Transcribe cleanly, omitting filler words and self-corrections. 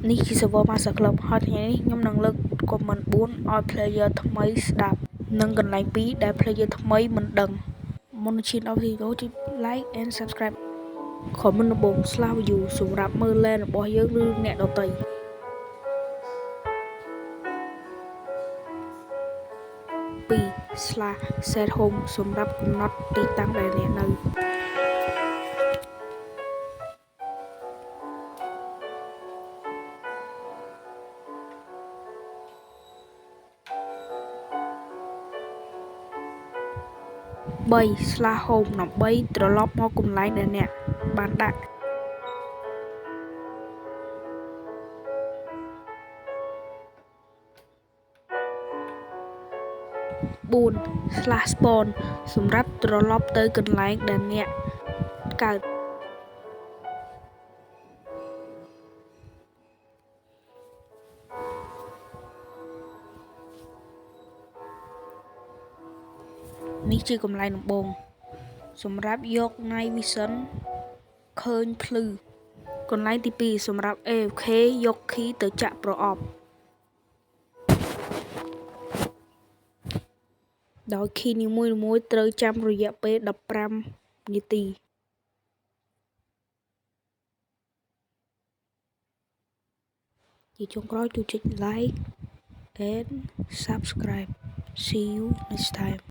នេះជា server Master Club ហើយថ្ងៃនេះខ្ញុំនឹងលើក comment 4 ឲ្យ player ថ្មីស្ដាប់និងកន្លែង2ដែល player ថ្មីមិនដឹងមុននឹងឈានដល់វីដេអូជួយ like and subscribe comment ដំបូង /view សម្រាប់មើល LAN របស់យើងឬអ្នកដទៃ 2/set home សម្រាប់កំណត់ទីតាំងដែលអ្នកនៅ 3/home ដើម្បីត្រឡប់មកកន្លែងដែលអ្នកបានដាក់ 4/spawn សម្រាប់ត្រឡប់ទៅកន្លែងដែលអ្នកកើត នេះជាកន្លែងដំបូងសម្រាប់យក night vision ឃើញភ្លឺកន្លែងទី2សម្រាប់ AFK យក key ទៅចាក់ប្រអប់ដោយ key នីមួយៗត្រូវចាំរយៈពេល15នាទីជាចុងក្រោយជួយចុច like and subscribe. See you next time.